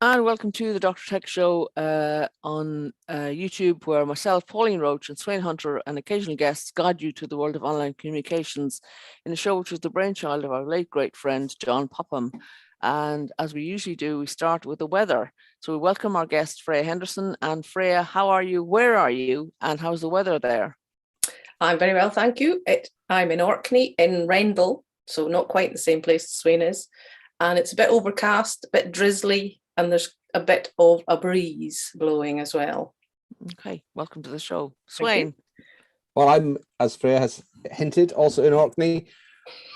And welcome to the Dr. Tech Show on YouTube, where myself, Pauline Roche, and Sweyn Hunter, and occasional guests guide you to the world of online communications in a show which is the brainchild of our late great friend, John Popham. And as we usually do, we start with the weather. So we welcome our guest, Freya Henderson. And Freya, how are you? Where are you? And how's the weather there? I'm very well, thank you. I'm in Orkney in Rendell, so not quite the same place as Sweyn is. And it's a bit overcast, a bit drizzly, and there's a bit of a breeze blowing as well. Okay, welcome to the show. Sweyn. Well, I'm, as Freya has hinted, also in Orkney,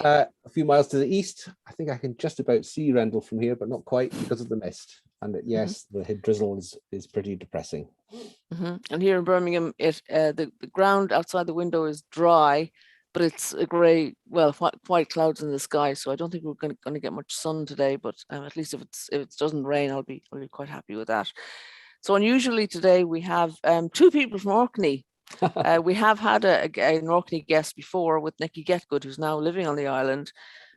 a few miles to the east. I think I can just about see Rendell from here, but not quite because of the mist. And yes, the drizzle is pretty depressing. And here in Birmingham, the ground outside the window is dry, but it's a grey, well, white clouds in the sky. So I don't think we're going to get much sun today. But at least if it doesn't rain, I'll be quite happy with that. So unusually today we have two people from Orkney. We have had an Orkney guest before with Nicky Getgood, who's now living on the island.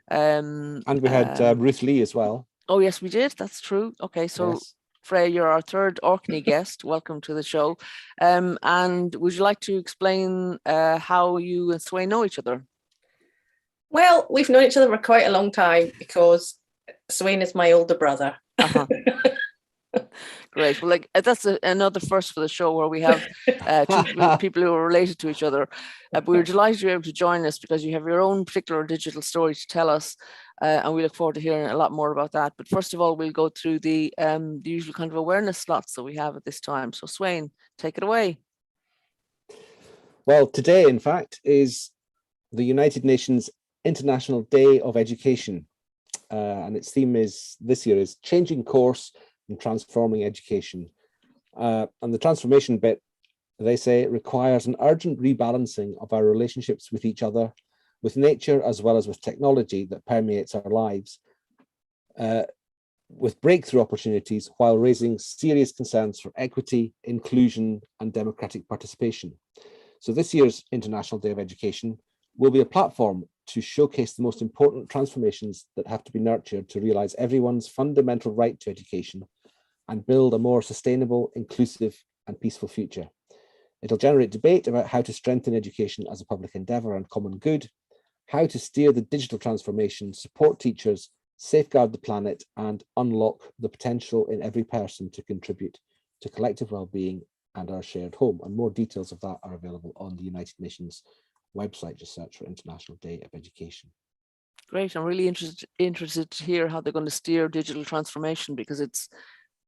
And we had Ruth Lee as well. Oh, yes, we did. That's true. Okay, so yes. Freya, you're our third Orkney guest. Welcome to the show. And would you like to explain how you and Sweyn know each other? Well, we've known each other for quite a long time because Sweyn is my older brother. Great. Well, that's another first for the show where we have two people who are related to each other. But we're delighted you're able to join us because you have your own particular digital story to tell us, and we look forward to hearing a lot more about that. But first of all, we'll go through the usual kind of awareness slots that we have at this time. So, Sweyn, take it away. Well, today, in fact, is the United Nations International Day of Education, and its theme this year is Changing Course and Transforming Education. And the transformation bit, they say, requires an urgent rebalancing of our relationships with each other, with nature, as well as with technology that permeates our lives, with breakthrough opportunities while raising serious concerns for equity, inclusion, and democratic participation. So this year's International Day of Education will be a platform to showcase the most important transformations that have to be nurtured to realise everyone's fundamental right to education and build a more sustainable, inclusive and peaceful future. It'll generate debate about how to strengthen education as a public endeavour and common good, how to steer the digital transformation, support teachers, safeguard the planet and unlock the potential in every person to contribute to collective well-being and our shared home. And more details of that are available on the United Nations website. Just search for International Day of Education. Great. I'm really interested to hear how they're going to steer digital transformation, because it's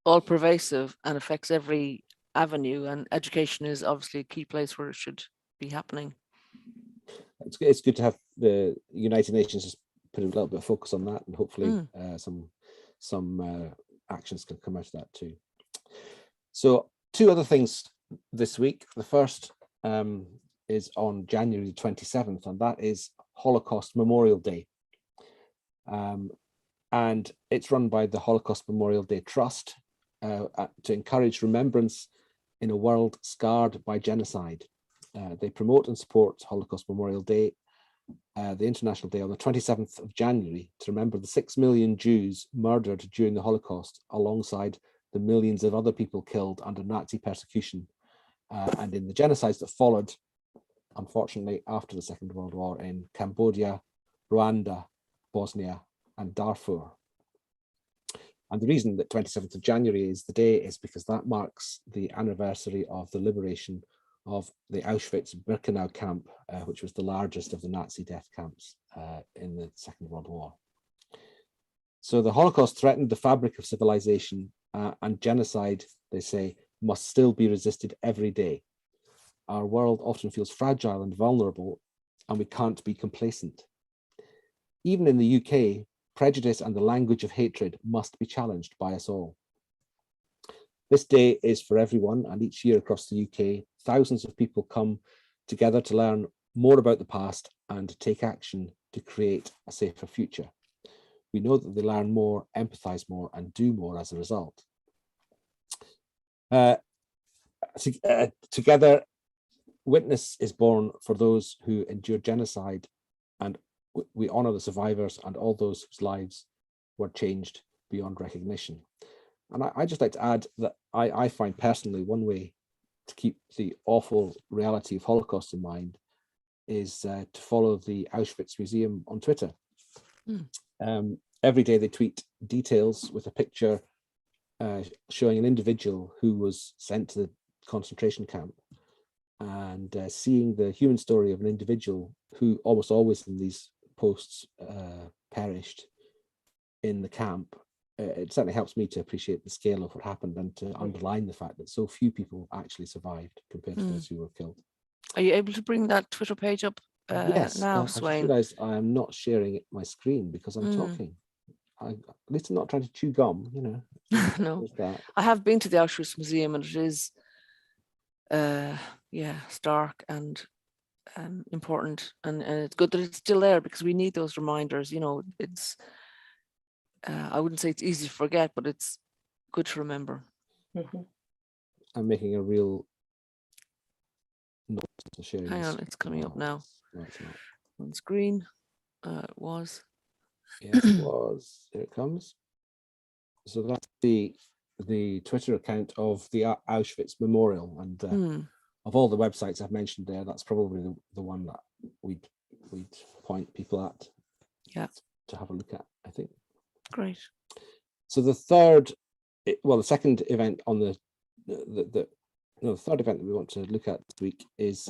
all pervasive and affects every avenue, and education is obviously a key place where it should be happening. It's good to have the United Nations just put a little bit of focus on that, and hopefully some actions can come out of that too. So two other things this week. The first is on January 27th, and that is Holocaust Memorial Day. And it's run by the Holocaust Memorial Day Trust to encourage remembrance in a world scarred by genocide. They promote and support Holocaust Memorial Day, the International Day, on the 27th of January to remember the 6 million Jews murdered during the Holocaust, alongside the millions of other people killed under Nazi persecution and in the genocides that followed, unfortunately, after the Second World War in Cambodia, Rwanda, Bosnia, and Darfur. And the reason that 27th of January is the day is because that marks the anniversary of the liberation of the Auschwitz-Birkenau camp, which was the largest of the Nazi death camps in the Second World War. So the Holocaust threatened the fabric of civilization, and genocide, they say, must still be resisted every day. Our world often feels fragile and vulnerable, and we can't be complacent. Even in the UK, prejudice and the language of hatred must be challenged by us all. This day is for everyone, and each year across the UK, thousands of people come together to learn more about the past and take action to create a safer future. We know that they learn more, empathise more, and do more as a result. Together, witness is born for those who endured genocide, and we honour the survivors and all those whose lives were changed beyond recognition. And I just like to add that I find personally one way to keep the awful reality of Holocaust in mind is to follow the Auschwitz Museum on Twitter. Every day they tweet details with a picture showing an individual who was sent to the concentration camp, and seeing the human story of an individual who almost always in these posts perished in the camp. It certainly helps me to appreciate the scale of what happened and to underline the fact that so few people actually survived compared to those who were killed. Are you able to bring that Twitter page up Yes, now, I just Sweyn? realised I am not sharing my screen because I'm talking. At least I'm not trying to chew gum, you know. No, That. I have been to the Auschwitz Museum, and it is, stark and important, and it's good that it's still there because we need those reminders. You know, it's I wouldn't say it's easy to forget, but it's good to remember. I'm making a real note to sharing. Hang on, it's coming up now. No, it's not. On screen, it was. Yes, it was. Here it comes. So that's the Twitter account of the Auschwitz Memorial, and of all the websites I've mentioned there, that's probably the one that we'd point people at. Yeah. To have a look at, I think. Great. So the second event on the third event that we want to look at this week is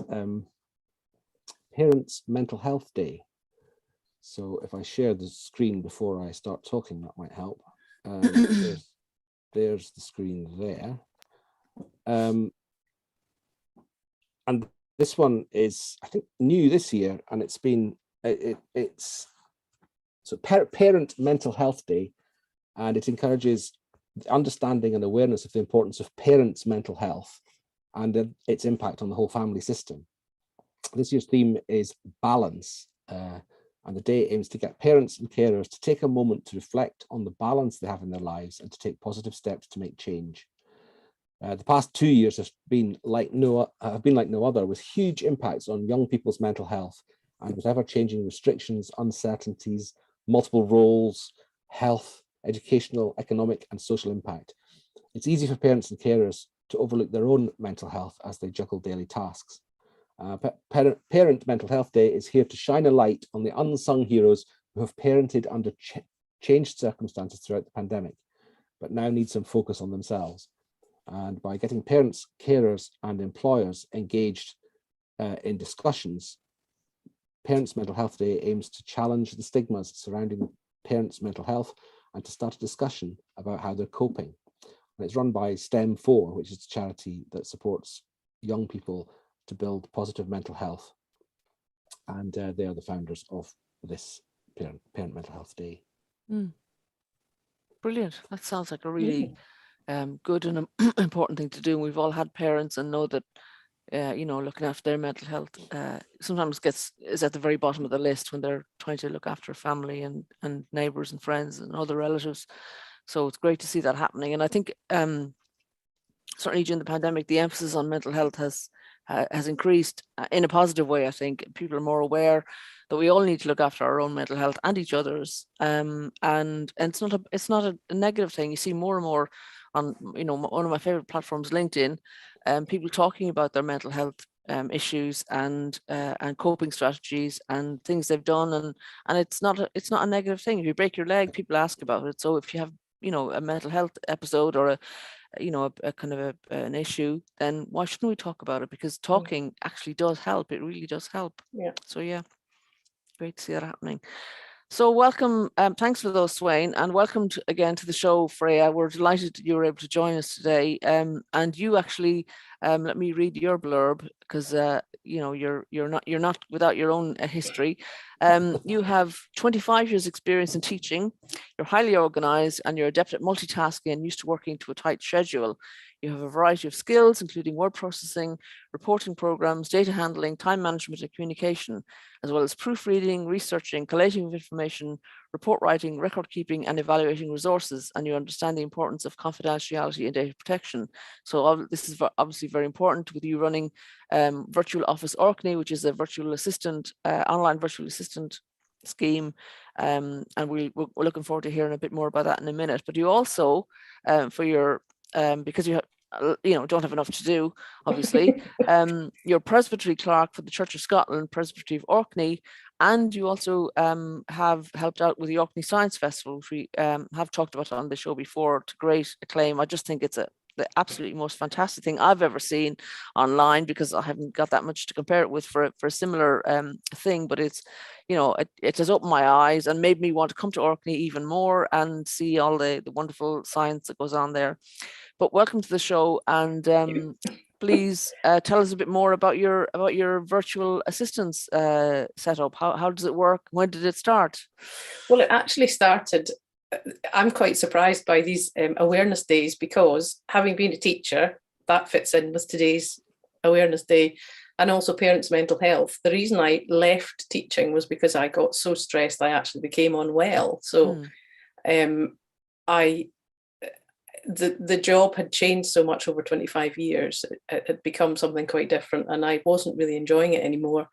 Parents' Mental Health Day. So if I share the screen before I start talking, that might help. There's the screen there. And this one is, I think, new this year, and it's Parent Mental Health Day, and it encourages the understanding and awareness of the importance of parents' mental health and its impact on the whole family system. This year's theme is balance, and the day aims to get parents and carers to take a moment to reflect on the balance they have in their lives and to take positive steps to make change. The past 2 years have been like no other, with huge impacts on young people's mental health, and with ever-changing restrictions, uncertainties, multiple roles, health, educational, economic, and social impact. It's easy for parents and carers to overlook their own mental health as they juggle daily tasks. Parent Mental Health Day is here to shine a light on the unsung heroes who have parented under changed circumstances throughout the pandemic, but now need some focus on themselves. And by getting parents, carers, and employers engaged in discussions, Parents' Mental Health Day aims to challenge the stigmas surrounding parents' mental health and to start a discussion about how they're coping. And it's run by STEM4, which is a charity that supports young people to build positive mental health. And they are the founders of this Parent Mental Health Day. Brilliant. That sounds like a really good and important thing to do. And we've all had parents and know that looking after their mental health sometimes is at the very bottom of the list when they're trying to look after family and neighbors and friends and other relatives. So it's great to see that happening. And I think certainly during the pandemic, the emphasis on mental health has increased in a positive way. I think people are more aware that we all need to look after our own mental health and each other's. And it's not a negative thing. You see more and more on, one of my favorite platforms, LinkedIn, people talking about their mental health issues and coping strategies and things they've done, and it's not a negative thing. If you break your leg, people ask about it. So if you have a mental health episode or a kind of an issue, then why shouldn't we talk about it? Because talking actually does help. It really does help. Yeah. So yeah, great to see that happening. So welcome, thanks for those, Sweyn, and welcome again to the show, Freya. We're delighted you were able to join us today. And you actually, let me read your blurb, because you're not without your own history. You have 25 years experience in teaching. You're highly organized and you're adept at multitasking and used to working to a tight schedule. You have a variety of skills, including word processing, reporting programs, data handling, time management, and communication, as well as proofreading, researching, collating of information, report writing, record keeping, and evaluating resources. And you understand the importance of confidentiality and data protection. So this is obviously very important with you running Virtual Office Orkney, which is a virtual assistant, online virtual assistant scheme, and we're looking forward to hearing a bit more about that in a minute. But you also, for your because you don't have enough to do, obviously, you're Presbytery Clerk for the Church of Scotland, Presbytery of Orkney, and you also have helped out with the Orkney Science Festival, which we have talked about on the show before to great acclaim. I just think it's the absolutely most fantastic thing I've ever seen online, because I haven't got that much to compare it with for a similar thing. But it's, it has opened my eyes and made me want to come to Orkney even more and see all the wonderful science that goes on there. But welcome to the show, and please tell us a bit more about your virtual assistance setup. How does it work? When did it start? Well, it actually started. I'm quite surprised by these awareness days, because having been a teacher, that fits in with today's awareness day, and also parents' mental health. The reason I left teaching was because I got so stressed I actually became unwell. So the job had changed so much over 25 years. It had become something quite different, and I wasn't really enjoying it anymore.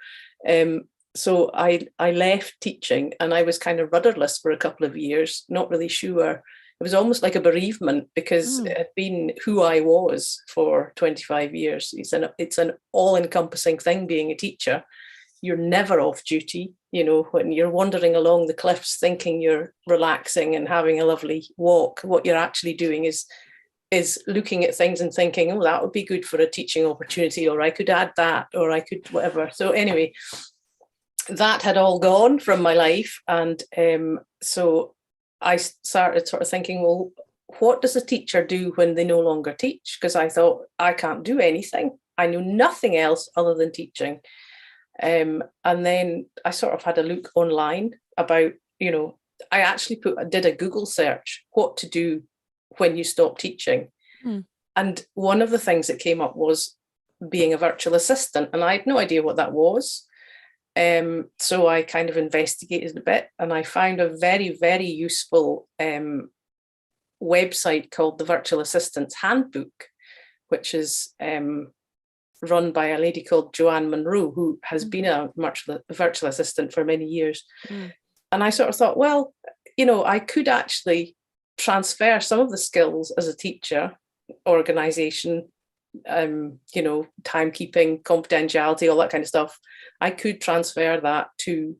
So I left teaching, and I was kind of rudderless for a couple of years, not really sure. It was almost like a bereavement, because it had been who I was for 25 years. It's an all-encompassing thing being a teacher. You're never off duty. When you're wandering along the cliffs thinking you're relaxing and having a lovely walk, what you're actually doing is looking at things and thinking, oh, that would be good for a teaching opportunity, or I could add that, or I could whatever. So anyway, that had all gone from my life. And so I started sort of thinking, well, what does a teacher do when they no longer teach? Because I thought, I can't do anything. I knew nothing else other than teaching. And then I sort of had a look online about, I actually did a Google search, what to do when you stop teaching. And one of the things that came up was being a virtual assistant, and I had no idea what that was. So I kind of investigated a bit, and I found a very, very useful website called the Virtual Assistant's Handbook, which is run by a lady called Joanne Monroe, who has been a virtual assistant for many years. And I sort of thought, well, I could actually transfer some of the skills as a teacher, organisation, timekeeping, confidentiality, all that kind of stuff. I could transfer that to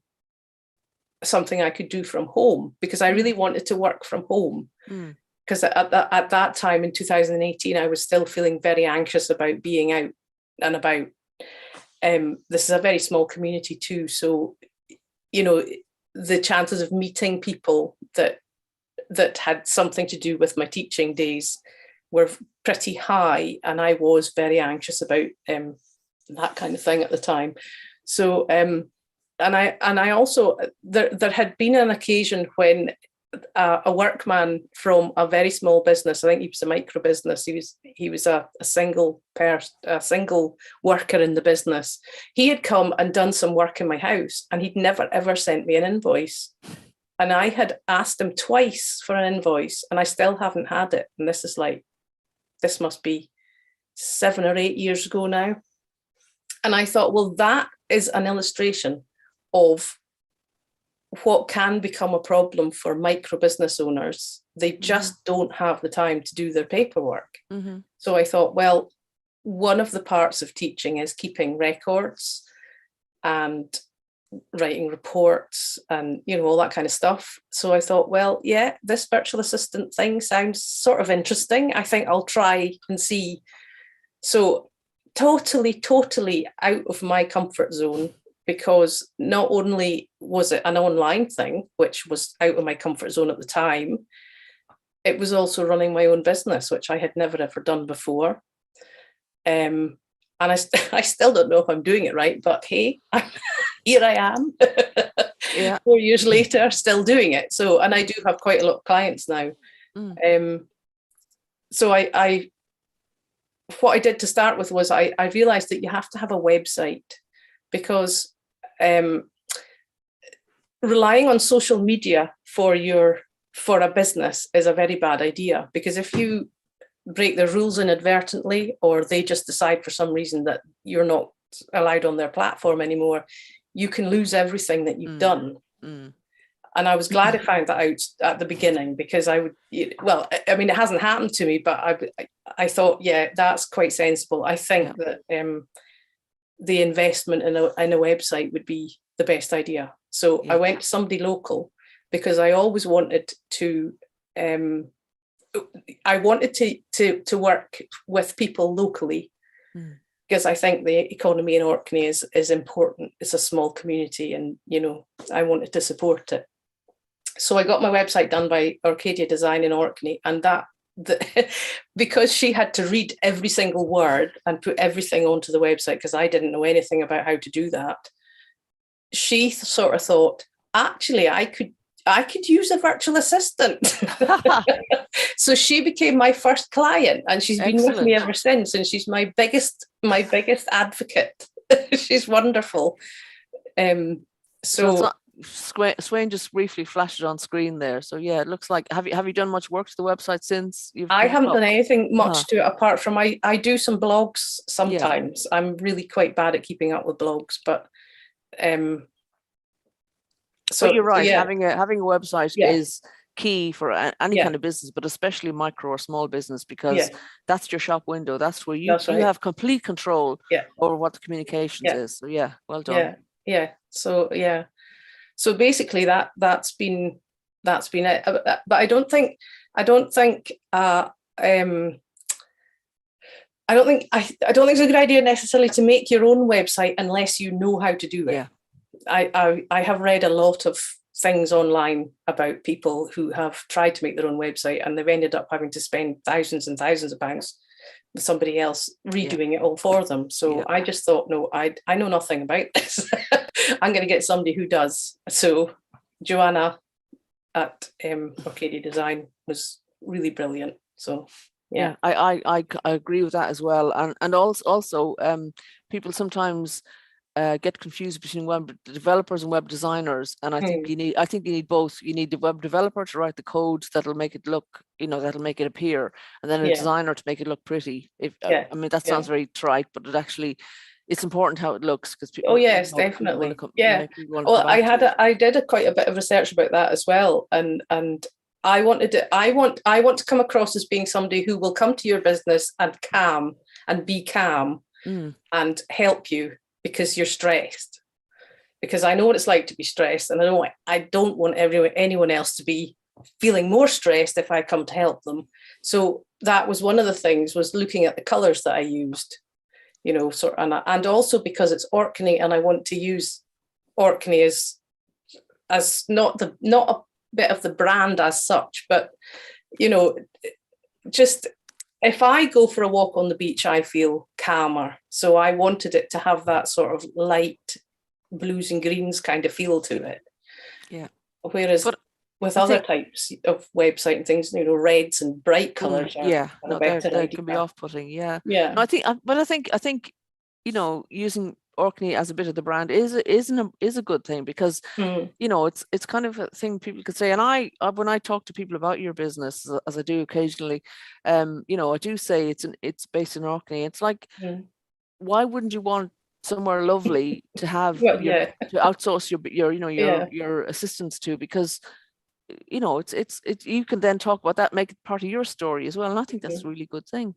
something I could do from home, because I really wanted to work from home. Because at that time in 2018, I was still feeling very anxious about being out and about. This is a very small community too, so the chances of meeting people that had something to do with my teaching days were pretty high, and I was very anxious about that kind of thing at the time. So and I also there had been an occasion when a workman from a very small business, I think he was a micro business, he was a single worker in the business. He had come and done some work in my house, and he'd never ever sent me an invoice. And I had asked him twice for an invoice, and I still haven't had it. And this must be 7 or 8 years ago now. And I thought, well, that is an illustration of what can become a problem for micro business owners. They just don't have the time to do their paperwork. So I thought, well, one of the parts of teaching is keeping records and writing reports and all that kind of stuff. So I thought, well, yeah, this virtual assistant thing sounds sort of interesting. I think I'll try and see. So totally out of my comfort zone, because not only was it an online thing, which was out of my comfort zone at the time, it was also running my own business, which I had never ever done before. And I still don't know if I'm doing it right, but hey, here I am. 4 years later, still doing it. So, and I do have quite a lot of clients now. So I what I did to start with was I realized that you have to have a website, because relying on social media for a business is a very bad idea, because if you break the rules inadvertently, or they just decide for some reason that you're not allowed on their platform anymore, you can lose everything that you've done. Mm. And I was glad I found that out at the beginning, because I would, well, I mean, it hasn't happened to me, but I thought, yeah, that's quite sensible. I think that the investment in a website would be the best idea. So I went to somebody local, because I always wanted to, to work with people locally, because I think the economy in Orkney is important. It's a small community, and I wanted to support it. So I got my website done by Arcadia Design in Orkney, and because she had to read every single word and put everything onto the website, because I didn't know anything about how to do that, she sort of thought, actually, I could use a virtual assistant. So she became my first client, and she's been with me ever since, and she's my biggest advocate. She's wonderful. So Sweyn just briefly flashed it on screen there. So yeah, it looks like, have you done much work to the website since? I haven't done anything much to it, apart from I do some blogs sometimes. I'm really quite bad at keeping up with blogs, but so you're right. Having a website is key for any kind of business, but especially micro or small business, because that's your shop window. That's where you have complete control over what the communications is. So yeah, well done. So basically that's been it. But I don't think it's a good idea necessarily to make your own website unless you know how to do it. I have read a lot of things online about people who have tried to make their own website, and they've ended up having to spend thousands and thousands of pounds with somebody else redoing it all for them. So I just thought, no, I know nothing about this. I'm going to get somebody who does. So Joanna at Arcadia Design was really brilliant. So I agree with that as well. And also people sometimes get confused between web developers and web designers, and I think you need both. You need the web developer to write the code that'll make it look, that'll make it appear, and then a designer to make it look pretty. I mean, that sounds very trite, but it's important how it looks, because people. Oh yes, definitely. Well, I did quite a bit of research about that as well, and I want to come across as being somebody who will come to your business and be calm and help you, because you're stressed. Because I know what it's like to be stressed, and I don't want anyone else to be feeling more stressed if I come to help them. So that was one of the things, was looking at the colours that I used, and also because it's Orkney, and I want to use Orkney as not a bit of the brand as such, but just if I go for a walk on the beach, I feel calmer. So I wanted it to have that sort of light blues and greens kind of feel to it. Yeah. Whereas with other types of website and things, reds and bright colours they can be off-putting. Yeah. No, I think using Orkney as a bit of the brand is a good thing, because it's kind of a thing people could say. And when I talk to people about your business, as I do occasionally, I do say it's based in Orkney. It's like, why wouldn't you want somewhere lovely to have to outsource your assistants to? Because it's you can then talk about that, make it part of your story as well. And I think that's a really good thing.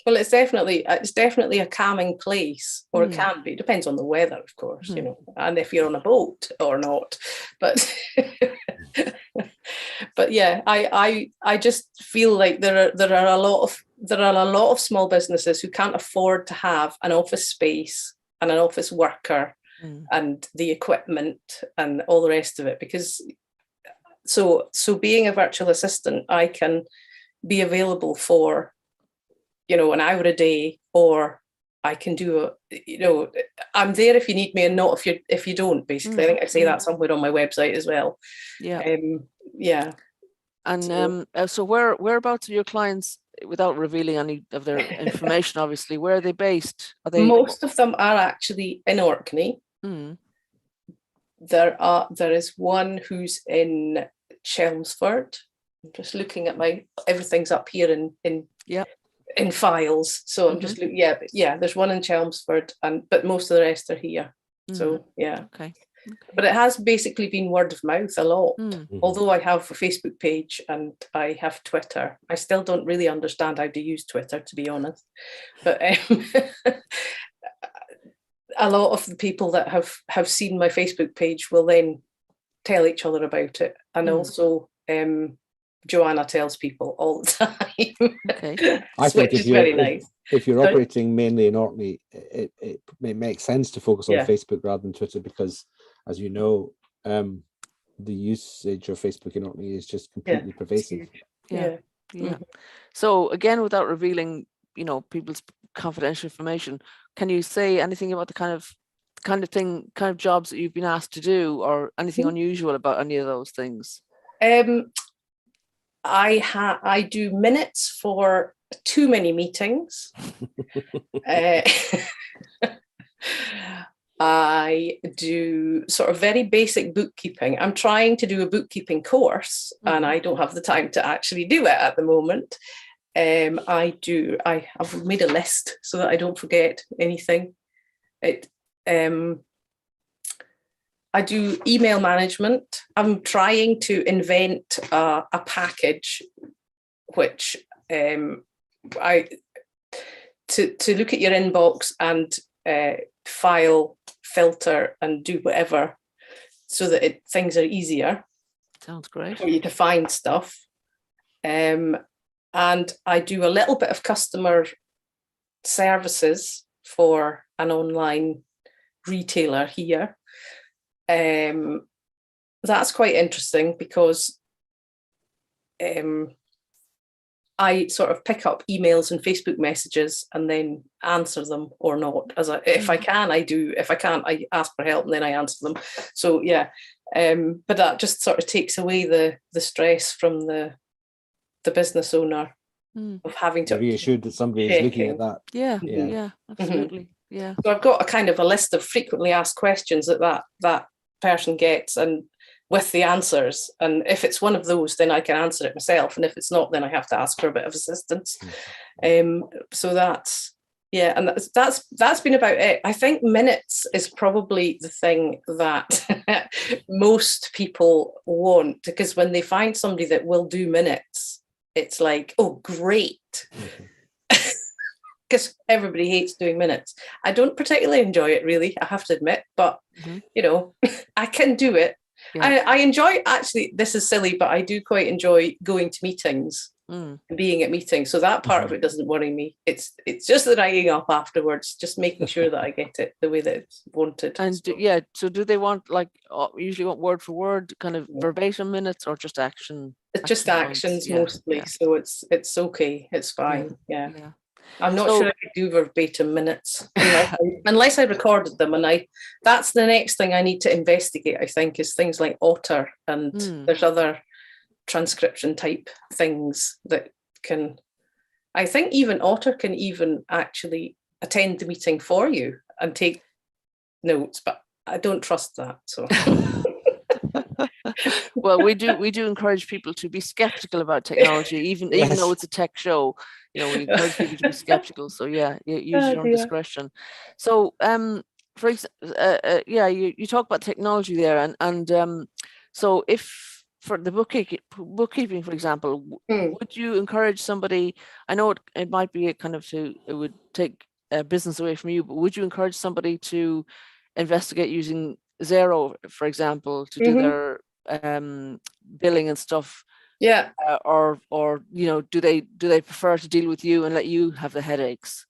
Well, it's definitely a calming place, or it can be. It depends on the weather, of course, and if you're on a boat or not. But but yeah, I just feel like there are a lot of small businesses who can't afford to have an office space and an office worker and the equipment and all the rest of it, because so being a virtual assistant, I can be available for an hour a day, or I can do I'm there if you need me and not if you don't, basically. I think I say that somewhere on my website as well. And so whereabouts are your clients, without revealing any of their information, obviously? Where are they based? Most of them are actually in Orkney. There is one who's in Chelmsford. I'm just looking at everything's up here in files, so I'm just looking. There's one in Chelmsford, but most of the rest are here. So okay. But it has basically been word of mouth a lot. Mm. Although I have a Facebook page and I have Twitter, I still don't really understand how to use Twitter, to be honest. But a lot of the people that have seen my Facebook page will then tell each other about it. And also Joanna tells people all the time. Okay. I think which is very nice. if you're Sorry? operating mainly in Orkney, it makes sense to focus on Facebook rather than Twitter because, as you know, the usage of Facebook in Orkney is just completely pervasive. Yeah. So again, without revealing, people's confidential information, can you say anything about the kind of jobs that you've been asked to do, or anything unusual about any of those things? I do minutes for too many meetings. I do sort of very basic bookkeeping. I'm trying to do a bookkeeping course, and I don't have the time to actually do it at the moment. I've made a list so that I don't forget anything. I do email management. I'm trying to invent a package which to look at your inbox and file, filter, and do whatever, so that things are easier. Sounds great. For you to find stuff. And I do a little bit of customer services for an online retailer here. That's quite interesting because I sort of pick up emails and Facebook messages and then answer them or not. If I can, I do. If I can't, I ask for help and then I answer them. So yeah, but that just sort of takes away the stress from the business owner of having to reassured that somebody is looking at that. Yeah, absolutely. Yeah. So I've got a kind of a list of frequently asked questions that person gets, and with the answers. And if it's one of those, then I can answer it myself. And if it's not, then I have to ask for a bit of assistance. So that's and that's been about it. I think minutes is probably the thing that most people want, because when they find somebody that will do minutes, it's like, oh, great. Because everybody hates doing minutes. I don't particularly enjoy it, really, I have to admit, but I can do it. Yeah. I enjoy, actually, this is silly, but I do quite enjoy going to meetings and being at meetings. So that part of it doesn't worry me. It's just the writing up afterwards, just making sure that I get it the way that it's wanted. And so do they want, usually want word for word, kind of verbatim minutes, or just action? It's just actions mostly. So it's okay. It's fine. Yeah. I'm not sure I could do verbatim minutes unless I recorded them, and that's the next thing I need to investigate, I think, is things like Otter, and there's other transcription type things that can, I think even Otter can even actually attend the meeting for you and take notes, but I don't trust that. So well, we do encourage people to be skeptical about technology, even though it's a tech show. We encourage people to be skeptical. So use your own discretion. So for example, you talk about technology there, and so if for the bookkeeping, for example, would you encourage somebody? I know it might be a kind of it would take business away from you, but would you encourage somebody to investigate using Xero, for example, to do their billing and stuff? Yeah. Or do they prefer to deal with you and let you have the headaches?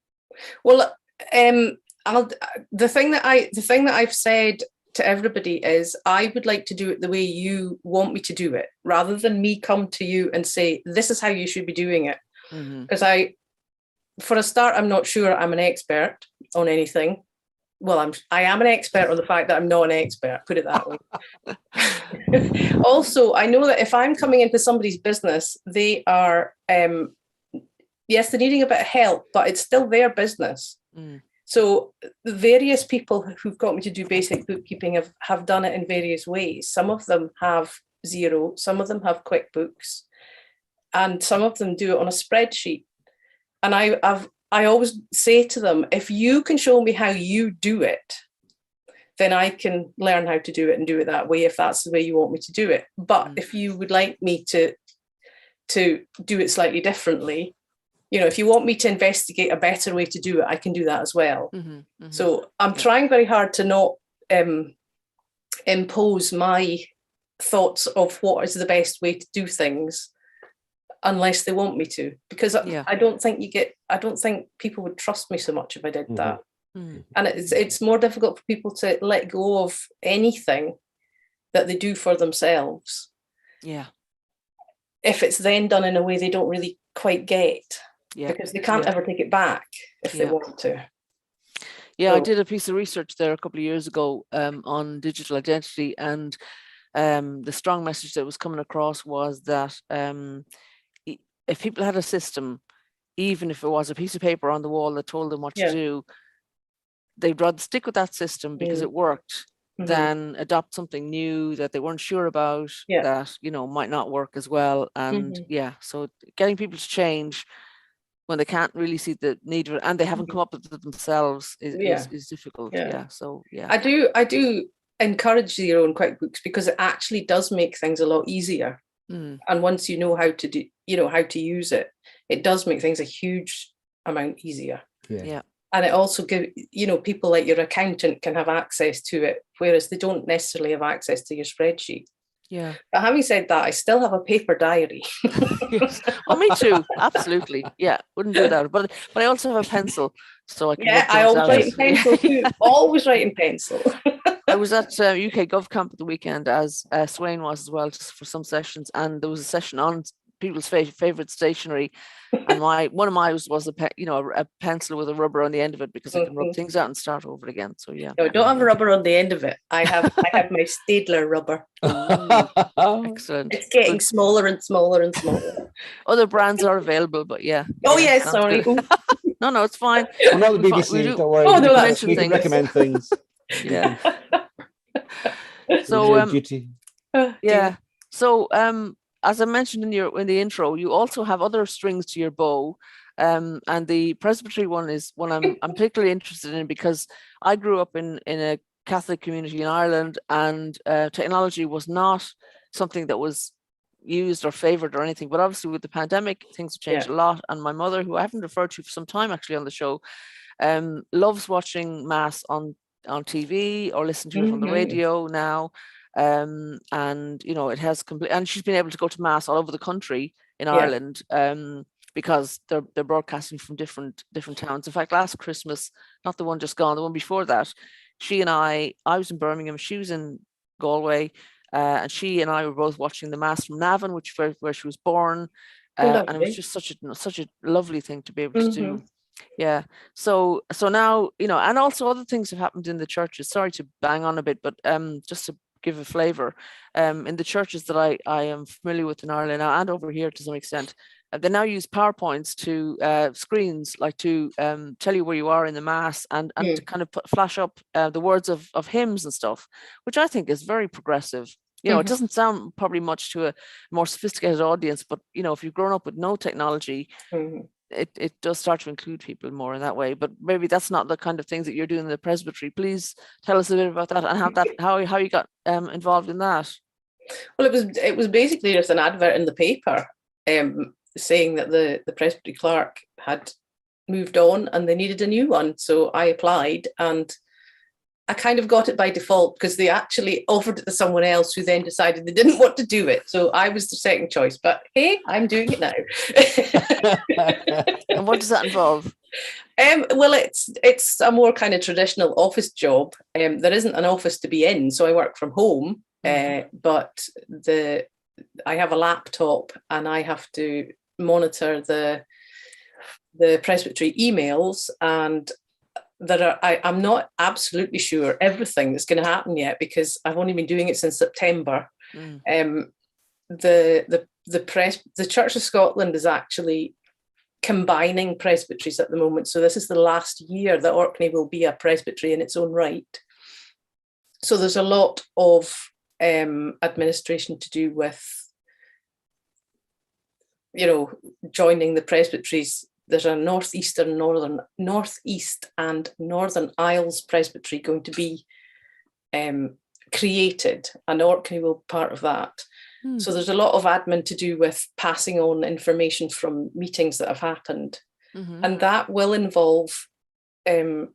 Well, the thing that I've said to everybody is I would like to do it the way you want me to do it, rather than me come to you and say, this is how you should be doing it. Because for a start, I'm not sure I'm an expert on anything. Well, I am an expert on the fact that I'm not an expert, put it that way. Also, I know that if I'm coming into somebody's business, they are, yes, they're needing a bit of help, but it's still their business. So the various people who've got me to do basic bookkeeping have done it in various ways. Some of them have Xero, some of them have QuickBooks, and some of them do it on a spreadsheet. And I always say to them, if you can show me how you do it, then I can learn how to do it and do it that way if that's the way you want me to do it. But if you would like me to do it slightly differently, if you want me to investigate a better way to do it, I can do that as well. So I'm trying very hard to not impose my thoughts of what is the best way to do things unless they want me to, because I don't think people would trust me so much if I did that. And it's more difficult for people to let go of anything that they do for themselves. Yeah. If it's then done in a way they don't really quite get, because they can't ever take it back if they want to. Yeah, I did a piece of research there a couple of years ago on digital identity, and the strong message that was coming across was that if people had a system, even if it was a piece of paper on the wall that told them what to do, they'd rather stick with that system because it worked than adopt something new that they weren't sure about, that might not work as well. And so getting people to change when they can't really see the need of it and they haven't come up with it themselves is difficult. I do encourage your own QuickBooks because it actually does make things a lot easier. And once you know how to do, how to use it, it does make things a huge amount easier. And it also gives, people like your accountant can have access to it, whereas they don't necessarily have access to your spreadsheet. Yeah. But having said that, I still have a paper diary. Yes. Oh, me too. Absolutely. Yeah. Wouldn't do that. But I also have a pencil, so I can. I always write in pencil too. Always write in pencil. I was at UK GovCamp at the weekend, as Sweyn was as well, just for some sessions, and there was a session on people's favorite stationery, and one of mine was a pencil with a rubber on the end of it because I can rub things out and start over again. So yeah. No, don't have a rubber on the end of it. I have my Staedtler rubber. Excellent. It's getting smaller and smaller and smaller. Other brands are available, but yeah. Oh yes, sorry. No, it's fine. We're not the BBC. Don't worry. Oh no, we can recommend things. Yeah. So So as I mentioned in the intro, you also have other strings to your bow, and the presbytery one is one I'm particularly interested in because I grew up in a Catholic community in Ireland, and technology was not something that was used or favored or anything. But obviously, with the pandemic, things have changed a lot. And my mother, who I haven't referred to for some time actually on the show, loves watching Mass on TV or listen to it on the radio now. And it has and she's been able to go to Mass all over the country in Ireland because they're broadcasting from different towns. In fact, last Christmas, not the one just gone, the one before that, she and I was in Birmingham, she was in Galway, and she and I were both watching the Mass from Navan, where she was born, and it was just such a lovely thing to be able to do. Yeah. So now, and also other things have happened in the churches. Sorry to bang on a bit, but just to give a flavor, in the churches that I am familiar with in Ireland now and over here to some extent, they now use PowerPoints to screens, like to tell you where you are in the Mass and to kind of flash up the words of hymns and stuff, which I think is very progressive. It doesn't sound probably much to a more sophisticated audience, but if you've grown up with no technology, it does start to include people more in that way. But maybe that's not the kind of things that you're doing in the presbytery. Please tell us a bit about that and how you got involved in that. Well, it was basically just an advert in the paper saying that the presbytery clerk had moved on and they needed a new one. So I applied and I kind of got it by default because they actually offered it to someone else who then decided they didn't want to do it. So I was the second choice, but hey, I'm doing it now. And what does that involve? Well, it's a more kind of traditional office job. There isn't an office to be in, so I work from home, but I have a laptop and I have to monitor the presbytery emails, and I'm not absolutely sure everything that's going to happen yet because I've only been doing it since September. The Church of Scotland is actually combining presbyteries at the moment. So this is the last year that Orkney will be a presbytery in its own right. So there's a lot of administration to do with, joining the presbyteries. There's a Northeast and Northern Isles Presbytery going to be created, and Orkney will be part of that. So there's a lot of admin to do with passing on information from meetings that have happened, and that will involve in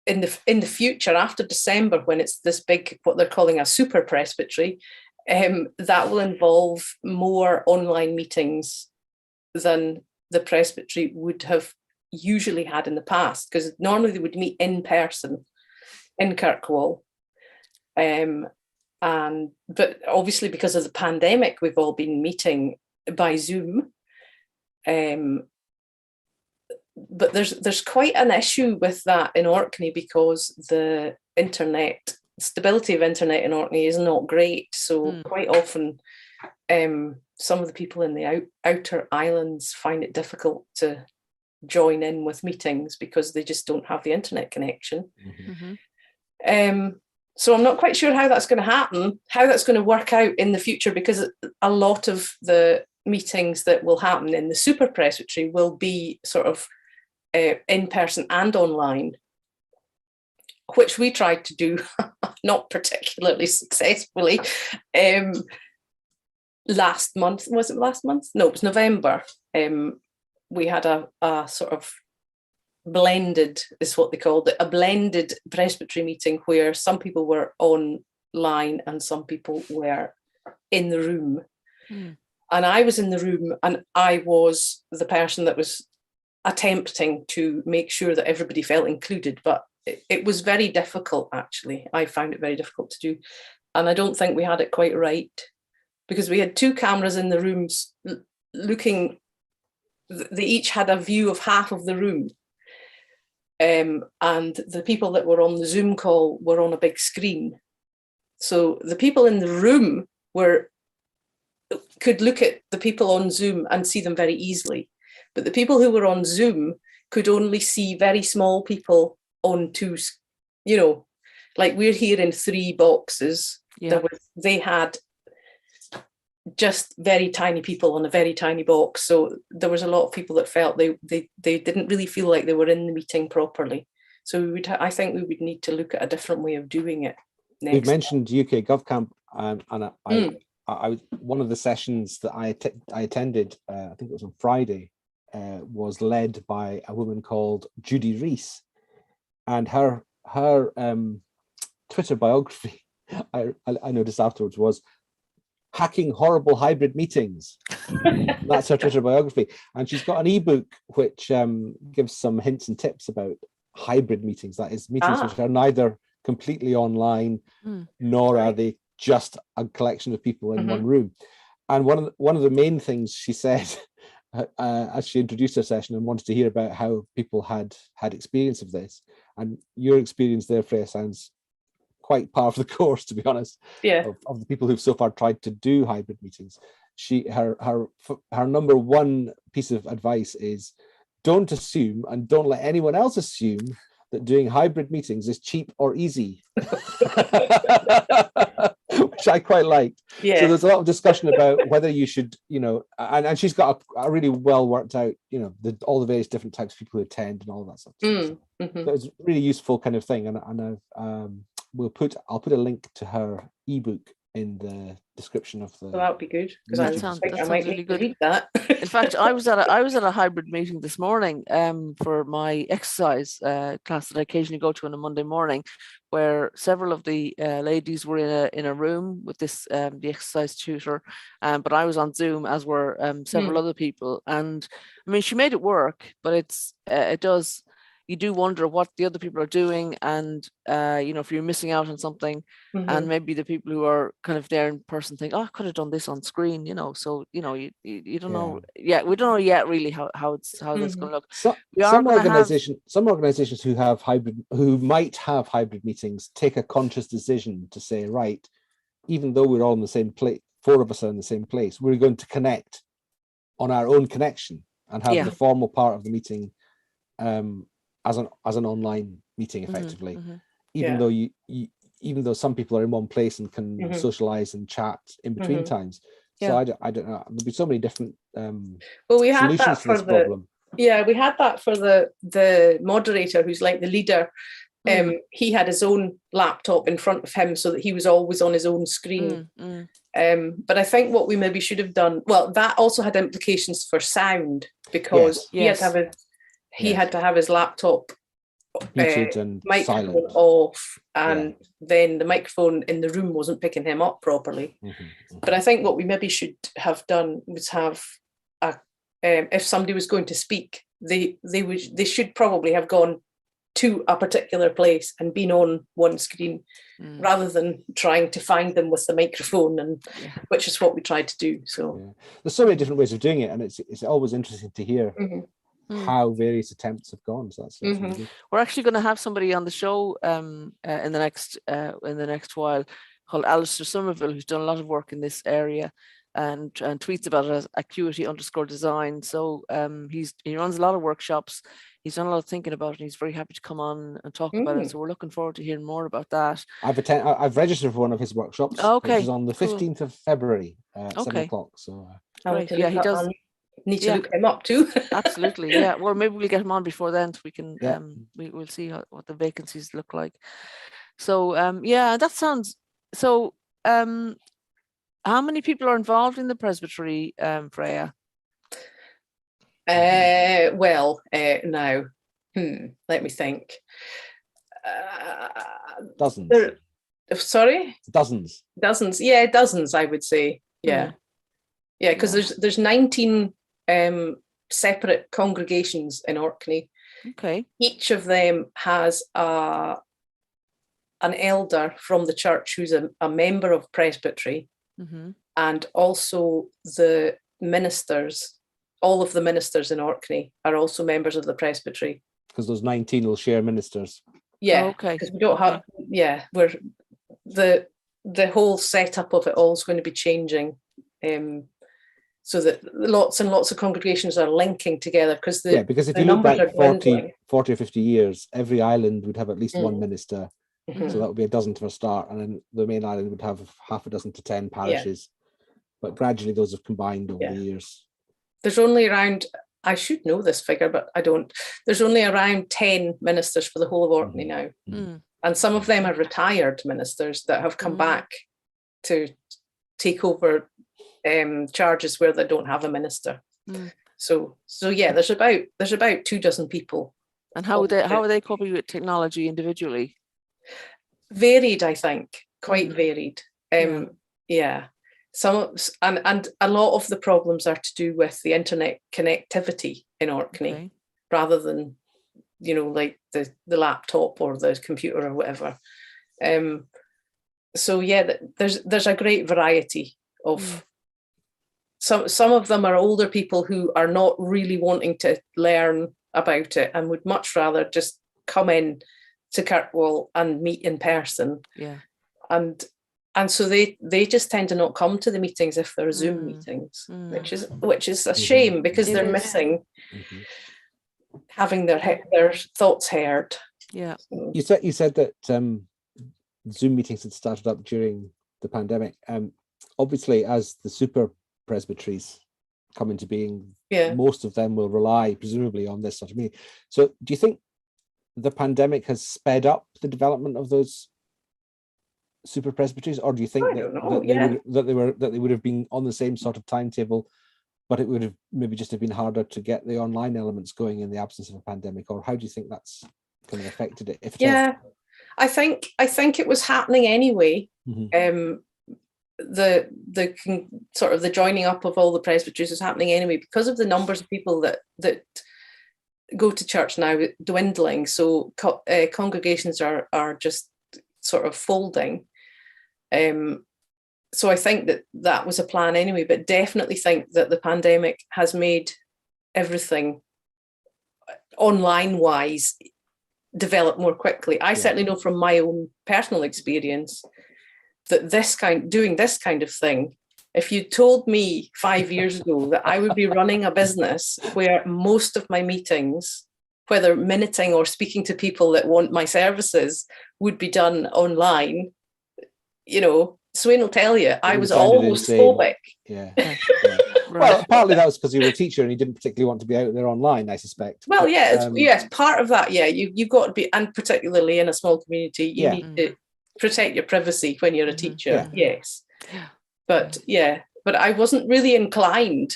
the future, after December, when it's this big, what they're calling a super presbytery, that will involve more online meetings than the presbytery would have usually had in the past, because normally they would meet in person in Kirkwall. But obviously, because of the pandemic, we've all been meeting by Zoom. But there's quite an issue with that in Orkney, because the stability of internet in Orkney is not great. So quite often, some of the people in the outer islands find it difficult to join in with meetings because they just don't have the internet connection. So I'm not quite sure how that's going to happen, how that's going to work out in the future, because a lot of the meetings that will happen in the super presbytery will be sort of in person and online, which we tried to do not particularly successfully. Last month, was it last month? No, it was November. We had a sort of blended, is what they called it, a blended presbytery meeting where some people were online and some people were in the room. And I was in the room, and I was the person that was attempting to make sure that everybody felt included, but it was very difficult, actually. I found it very difficult to do, and I don't think we had it quite right, because we had two cameras in the rooms looking, they each had a view of half of the room. And the people that were on the Zoom call were on a big screen. So the people in the room could look at the people on Zoom and see them very easily. But the people who were on Zoom could only see very small people on two, like we're here in 3 boxes. They had just very tiny people on a very tiny box. So there was a lot of people that felt they didn't really feel like they were in the meeting properly. So I think we would need to look at a different way of doing it next. You've mentioned UK GovCamp, and I one of the sessions that I attended, I think it was on Friday, was led by a woman called Judy Rees, and her Twitter biography, I noticed afterwards, was hacking horrible hybrid meetings. That's her Twitter biography, and she's got an ebook which gives some hints and tips about hybrid meetings, that is meetings which are neither completely online nor are they just a collection of people in one room. And one of the main things she said as she introduced her session and wanted to hear about how people had experience of this, and your experience there, Freya, sounds quite par for the course, to be honest, of the people who've so far tried to do hybrid meetings. Her number one piece of advice is, don't assume and don't let anyone else assume that doing hybrid meetings is cheap or easy. Which I quite liked. So there's a lot of discussion about whether you should, and she's got a really well worked out, all the various different types of people who attend and all that sort of stuff. So it's a really useful kind of thing, and I'll put a link to her ebook in the description of the. Well, that would be good, because I might really need good. to read that. In fact, I was at a hybrid meeting this morning for my exercise class that I occasionally go to on a Monday morning, where several of the ladies were in a room with this the exercise tutor, but I was on Zoom, as were several other people, and I mean, she made it work, but you do wonder what the other people are doing, and if you're missing out on something, and maybe the people who are kind of there in person think, oh, I could have done this on screen, so you don't know. Yeah, we don't know yet really how that's going to look. Some organizations who might have hybrid meetings take a conscious decision to say, right, even though we're all in the same place, 4 of us are in the same place, we're going to connect on our own connection and have the formal part of the meeting as an online meeting, effectively, even though some people are in one place and can socialize and chat in between times. So I don't know, there'll be so many different we had solutions that to this problem. We had that for the moderator, who's like the leader, He had his own laptop in front of him so that he was always on his own screen. But I think what we maybe should have done, well, that also had implications for sound, because he had to have his laptop muted and microphone silent. off, and then the microphone in the room wasn't picking him up properly. But I think what we maybe should have done was have if somebody was going to speak, they should probably have gone to a particular place and been on one screen, rather than trying to find them with the microphone, and which is what we tried to do. So there's so many different ways of doing it, and it's always interesting to hear how various attempts have gone. So that's really good. We're actually going to have somebody on the show in the next while, called Alistair Somerville, who's done a lot of work in this area and tweets about it as Acuity_design. So he runs a lot of workshops. He's done a lot of thinking about it, and he's very happy to come on and talk about it. So we're looking forward to hearing more about that. I've registered for one of his workshops, which is on the 15th of February at 7 o'clock. So great. Yeah, he does. Need to look him up too. Absolutely, yeah. Well, maybe we'll get him on before then, so we can we'll see what the vacancies look like. So that sounds so. How many people are involved in the presbytery, Freya? Now, let me think. Dozens. Sorry? Dozens. Yeah, dozens, I would say. Yeah. Yeah, because there's 19 separate congregations in Orkney. Okay. Each of them has an elder from the church who's a member of presbytery, and also the ministers. All of the ministers in Orkney are also members of the presbytery. Because those 19 will share ministers. Yeah. Okay. Because we don't have. Yeah, we're the whole setup of it all is going to be changing. So that lots and lots of congregations are linking together, because because if you look back 40 or 50 years, every island would have at least one minister. So that would be a dozen for a start, and then the main island would have half a dozen to 10 parishes. But gradually those have combined over the years. There's only around, I should know this figure, but I don't. There's only around 10 ministers for the whole of Orkney now. And some of them are retired ministers that have come back to take over charges where they don't have a minister. So there's about 2 dozen people. And how are they coping with technology individually? Varied, I think, quite varied. Some and a lot of the problems are to do with the internet connectivity in Orkney, rather than like the laptop or the computer or whatever. There's a great variety of. Some of them are older people who are not really wanting to learn about it and would much rather just come in to Kirkwall and meet in person. And so they just tend to not come to the meetings if they're Zoom meetings, which is a shame, because they're missing having their thoughts heard. Yeah. You said that Zoom meetings had started up during the pandemic. Obviously, as the super presbyteries come into being, most of them will rely presumably on this sort of meeting. So do you think the pandemic has sped up the development of those super presbyteries, or do you think that they would have been on the same sort of timetable, but it would have maybe just have been harder to get the online elements going in the absence of a pandemic? Or how do you think that's kind of affected it, if at all? I think it was happening anyway. The sort of the joining up of all the presbyteries is happening anyway, because of the numbers of people that go to church now dwindling. So congregations are just sort of folding. So I think that was a plan anyway, but definitely think that the pandemic has made everything online wise develop more quickly. I certainly know from my own personal experience that doing this kind of thing, if you told me 5 years ago that I would be running a business where most of my meetings, whether minuting or speaking to people that want my services, would be done online, Sweyn will tell you, I was almost phobic. Well, partly that was because you were a teacher and you didn't particularly want to be out there online, I suspect. Well, But, yeah, yes, part of that, yeah, you've got to be, and particularly in a small community, you Yeah. need to protect your privacy when you're a teacher, yes. But but I wasn't really inclined,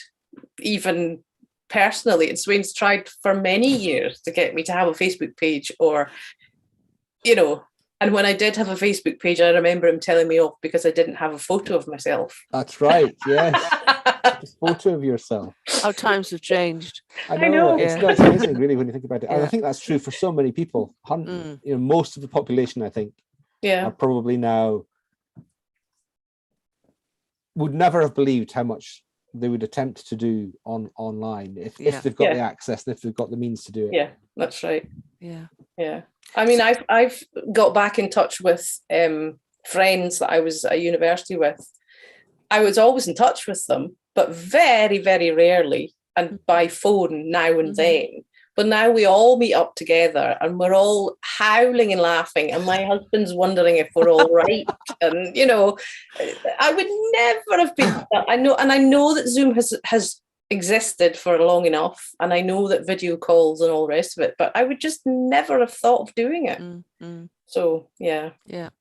even personally, and Sweyn's tried for many years to get me to have a Facebook page, or, you know, and when I did have a Facebook page, I remember him telling me off because I didn't have a photo of myself. That's right, yes. A photo of yourself. How times have changed. I I know. know. It's not amazing, really, when you think about it. And I Yeah. think that's true for so many people. You know, most of the population, I think, Yeah. are probably now would never have believed how much they would attempt to do online if they've got the access and if they've got the means to do it. Yeah, that's right. Yeah. Yeah. I mean, I've got back in touch with friends that I was at university with. I was always in touch with them, but very, very rarely, and by phone now and then. But now we all meet up together and we're all howling and laughing, and my husband's wondering if we're all right. And, you know, I would never have been, I know that Zoom has existed for long enough, and I know that video calls and all the rest of it, but I would just never have thought of doing it. So, yeah.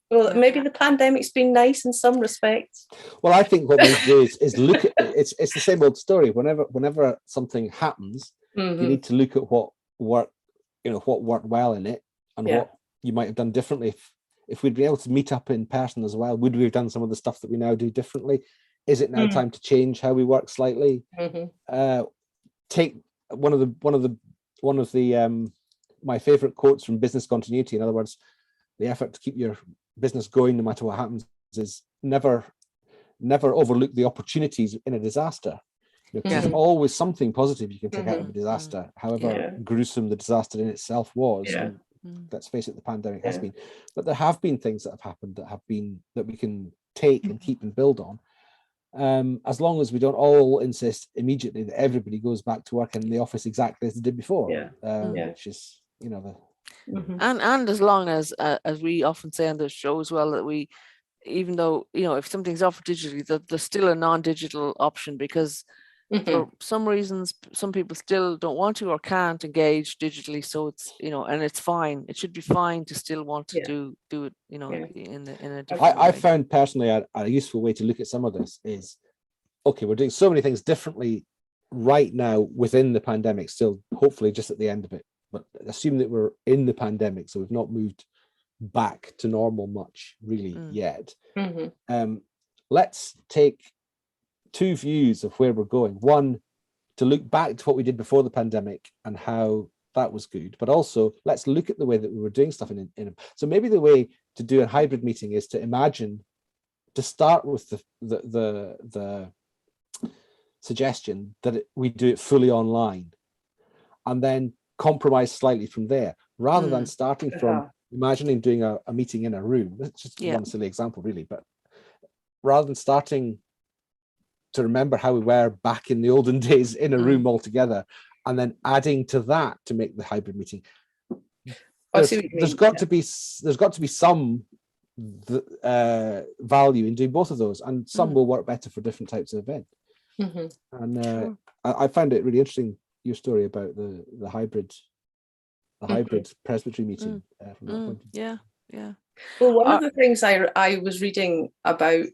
Well, maybe the pandemic's been nice in some respects. Well, I think what we do is look at it's the same old story. Whenever something happens, you need to look at what worked well in it, and what you might have done differently. If we'd been able to meet up in person as well, would we have done some of the stuff that we now do differently? Is it now time to change how we work slightly? Take one of the my favorite quotes from Business Continuity. In other words, the effort to keep your business going no matter what happens is never overlook the opportunities in a disaster. There's always something positive you can take out of a disaster, however gruesome the disaster in itself was. And let's face it, the pandemic has been. But there have been things that have happened that we can take and keep and build on. As long as we don't all insist immediately that everybody goes back to work in the office exactly as they did before, which is, you know, and as long as we often say on the show as well, that we, even though, you know, if something's offered digitally, that there's still a non-digital option, because for some reasons some people still don't want to or can't engage digitally. So it's, you know, and it's fine. It should be fine to still want to do it, you know, in a different way. I found personally a useful way to look at some of this is, okay, we're doing so many things differently right now within the pandemic, still hopefully just at the end of it, but assume that we're in the pandemic, so we've not moved back to normal much really yet. Let's take two views of where we're going. One, to look back to what we did before the pandemic and how that was good, but also let's look at the way that we were doing stuff in so maybe the way to do a hybrid meeting is to imagine, to start with the suggestion that we do it fully online, and then compromise slightly from there, rather than starting from imagining doing a meeting in a room. It's just one silly example really, but rather than starting to remember how we were back in the olden days in a room all together, and then adding to that to make the hybrid meeting. There's got to be some value in doing both of those, and some will work better for different types of event. And I found it really interesting, your story about the hybrid presbytery meeting from that point of view. Well, one of the things I was reading about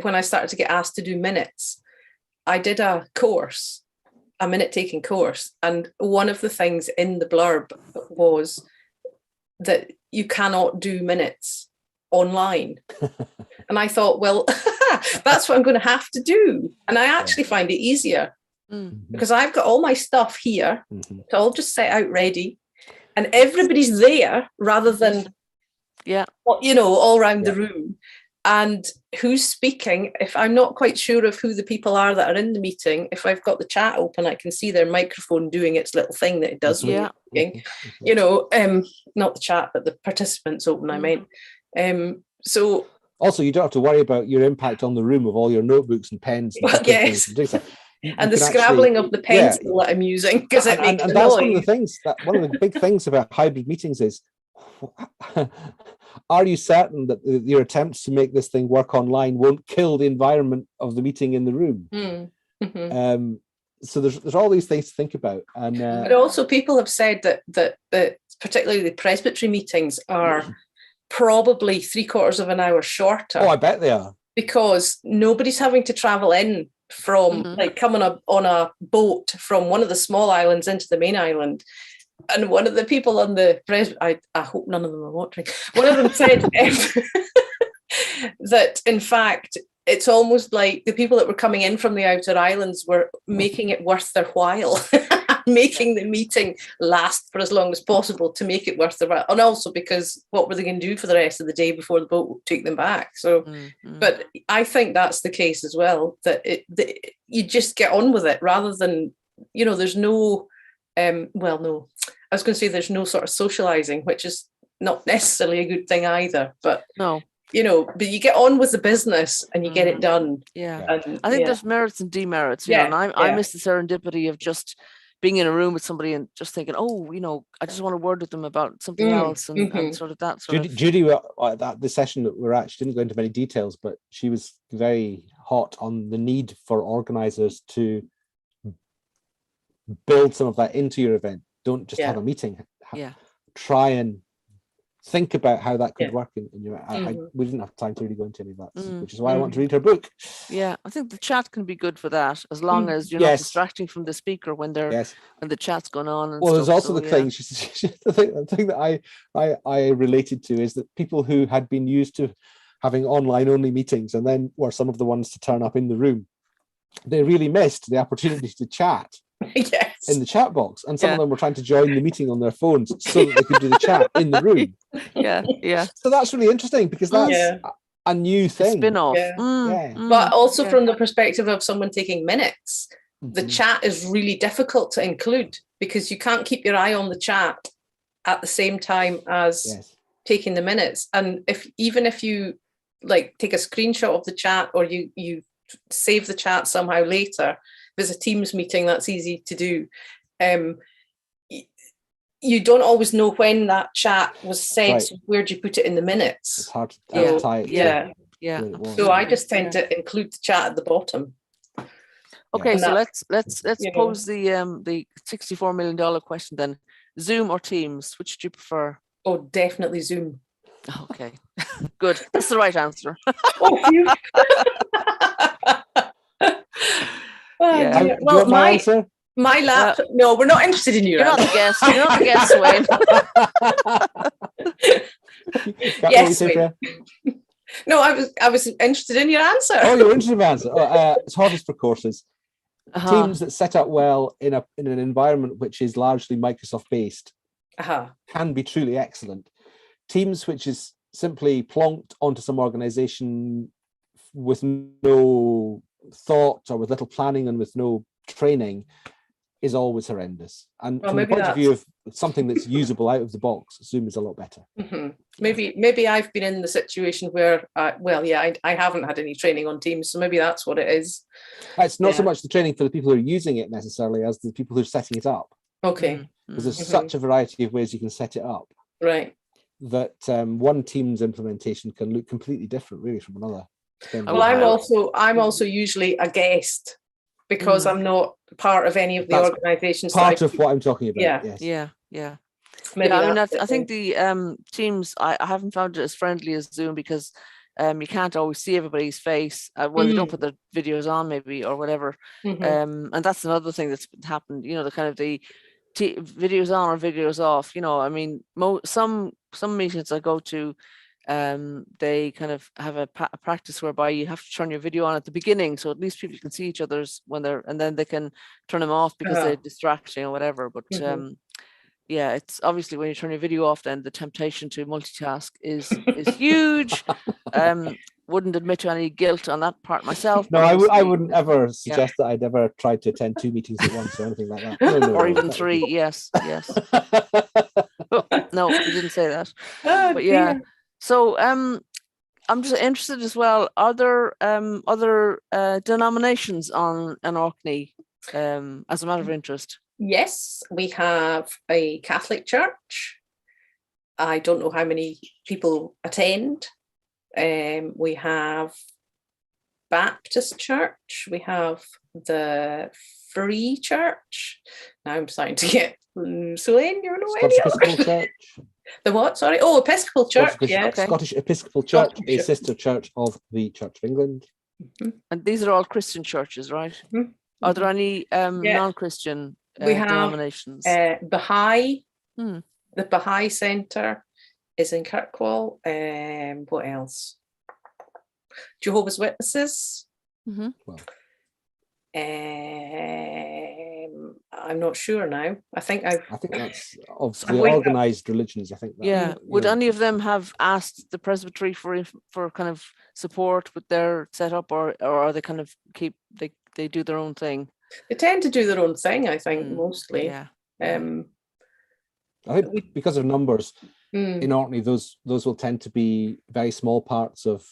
when I started to get asked to do minutes, I did a minute taking course, and one of the things in the blurb was that you cannot do minutes online. And I thought, well, that's what I'm going to have to do. And I actually find it easier because I've got all my stuff here. It's all just set out ready, and everybody's there rather than all around the room. And who's speaking, if I'm not quite sure of who the people are that are in the meeting, if I've got the chat open, I can see their microphone doing its little thing that it does when you're speaking. You know, not the chat, but the participants open, I meant. So also, you don't have to worry about your impact on the room of all your notebooks and pens and and the scrabbling of the pencil that I'm using, because it makes and a that's noise. one of the things, one of the big things about hybrid meetings is, are you certain that your attempts to make this thing work online won't kill the environment of the meeting in the room? Mhm. So there's all these things to think about, and But also, people have said that particularly the presbytery meetings are probably 3/4 of an hour shorter. oh, I bet they are. Because nobody's having to travel in from like come on a boat from one of the small islands into the main island. And one of the people on the I hope none of them are watching. One of them said that in fact it's almost like the people that were coming in from the outer islands were making it worth their while, making the meeting last for as long as possible to make it worth their while. And also because what were they going to do for the rest of the day before the boat would take them back? So, but I think that's the case as well, that you just get on with it rather than, there's no, no, I was going to say there's no sort of socializing, which is not necessarily a good thing either, but no. But you get on with the business and you get it done. Yeah. And, I think there's merits and demerits, and I miss the serendipity of just being in a room with somebody and just thinking, I just want to word with them about something else and sort of that sort of. Judy, the session that we're at, she didn't go into many details, but she was very hot on the need for organizers to build some of that into your event. Don't just have a meeting. Try and think about how that could work in your. We didn't have time to really go into any of that, which is why I want to read her book. Yeah, I think the chat can be good for that, as long as you're not distracting from the speaker when they're when the chat's going on. And there's also the thing. The thing that I related to is that people who had been used to having online only meetings and then were some of the ones to turn up in the room, they really missed the opportunity to chat. In the chat box, and some of them were trying to join the meeting on their phones so that they could do the chat in the room. So that's really interesting because that's a new thing. Spin-off. But also from the perspective of someone taking minutes, the chat is really difficult to include because you can't keep your eye on the chat at the same time as taking the minutes. And even if you like take a screenshot of the chat or you save the chat somehow later, there's a Teams meeting that's easy to do. You don't always know when that chat was sent. So where do you put it in the minutes? It's hard to tie it. So I just tend to include the chat at the bottom. Okay, so let's pose the $64 million question then. Zoom or Teams? Which do you prefer? Oh, definitely Zoom. Okay, good. That's the right answer. Well, my laptop. No, we're not interested in you. You're not the guest. You're not the guest, Sweyn. Yes, Sweyn. No, I was interested in your answer. Oh, you're interested in my answer. It's hardest for courses. Teams that set up well in an environment which is largely Microsoft based can be truly excellent. Teams which is simply plonked onto some organization with no thought or with little planning and with no training is always horrendous. And from the point of view of something that's usable out of the box, Zoom is a lot better. Maybe I've been in the situation where I haven't had any training on Teams, so maybe that's what it is. It's not so much the training for the people who are using it necessarily as the people who are setting it up. Because there's such a variety of ways you can set it up, right, that one Teams implementation can look completely different really from another. Well, I'm also usually a guest because I'm not part of any of the organizations. Part of what I'm talking about. Yeah. I think the Teams, I haven't found it as friendly as Zoom because you can't always see everybody's face. Well, they don't put their videos on maybe or whatever. And that's another thing that's happened, the kind of the videos on or videos off. I mean, some meetings I go to, they kind of have a practice whereby you have to turn your video on at the beginning, so at least people can see each other's and then they can turn them off because they're distracting or whatever. But it's obviously when you turn your video off, then the temptation to multitask is huge. Wouldn't admit to any guilt on that part myself. No, I wouldn't ever suggest that I'd ever tried to attend 2 meetings at once or anything like that. No, even 3. Yes. No, you didn't say that. But yeah. So I'm just interested as well. Are there other denominations on an Orkney as a matter of interest? Yes, we have a Catholic church. I don't know how many people attend. We have Baptist Church. We have the Free Church. Now I'm starting to get Sweyn, you know Scottish any Episcopal other? Church. The what? Sorry. Oh, Episcopal Church. Scottish, Yes. Okay. Scottish Episcopal Church, Scottish a Church. sister church of the Church of England. And these are all Christian churches, right? Mhm. Are there any Yeah. non-Christian We have, denominations? Baha'i. Hmm. The Baha'i Centre is in Kirkwall. What else? Jehovah's Witnesses. Mhm. Well, I'm not sure now. I think that's of So the we- organised religions. I think that, Yeah. you Would know, any of them have asked the presbytery for kind of support with their setup, or are they kind of they do their own thing? they tend to do their own thing, I think, Mm, mostly. Yeah. I think because of numbers mm, in Orkney, those will tend to be very small parts of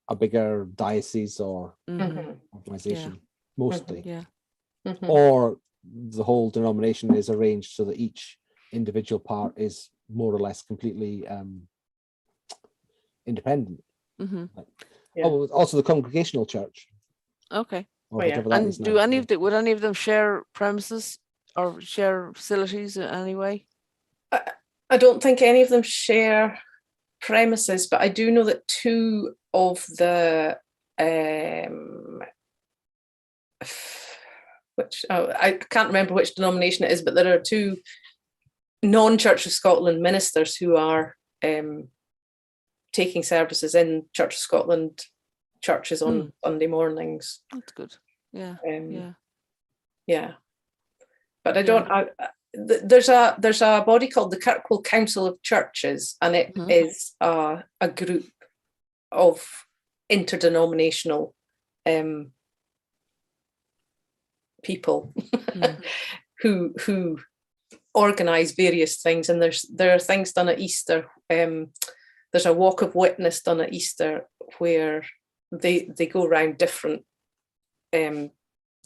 a bigger diocese or Mhm. mhm, organisation, mostly. Yeah. mhm. Or the whole denomination is arranged so that each individual part is more or less completely independent. Mhm. Yeah. Oh, also the Congregational Church, Okay. or Oh, yeah. whatever that is And do now. any of the would any of them share premises or share facilities in any way? I don't think any of them share premises, but I do know that two of the I can't remember which denomination it is, but there are two non-Church of Scotland ministers who are taking services in Church of Scotland churches on Sunday mornings. That's good. Yeah. Yeah. Yeah. But I Yeah. don't. There's a body called the Kirkwall Council of Churches, and it Mhm. is a group of interdenominational people Mm. who organise various things. And there are things done at Easter. There's a walk of witness done at Easter where they go around different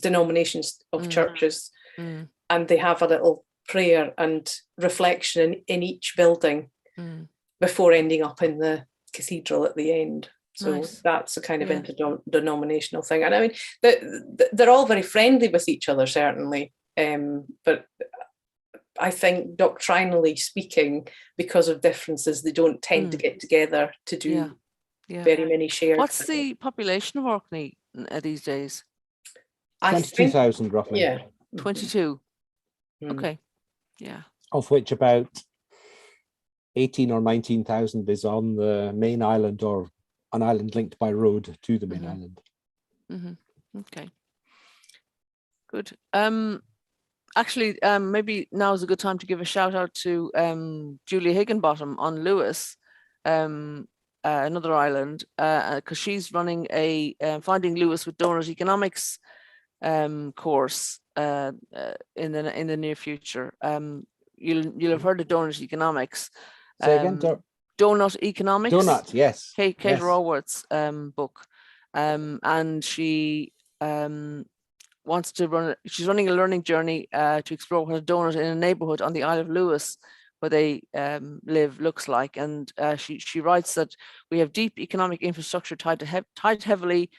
denominations of churches, Mm. and they have a little prayer and reflection in each building Mm. before ending up in the cathedral at the end. So Nice. that's a kind of Yeah. interdenominational thing. And I mean, they're all very friendly with each other, certainly. But I think doctrinally speaking, because of differences, they don't tend to get together to do Yeah. Yeah. very many shared What's things. the population of Orkney these days? I think, 22,000 roughly, yeah. 22. Mhm. Okay. Yeah. of which about 18 or 19,000 is on the main island or an island linked by road to the main Mhm. island. Mm-hmm. Okay. Good. Actually, maybe now is a good time to give a shout out to Julia Higginbottom on Lewis, another island, because she's running a Finding Lewis with Donors Economics course in the near future. You'll have heard of Donors Economics. Say again, Donut Economics. Donut, yes. Kate yes. Raworth's book, and she wants to run. She's running a learning journey to explore what a donut in a neighbourhood on the Isle of Lewis, where they live, looks like. And she writes that we have deep economic infrastructure tied heavily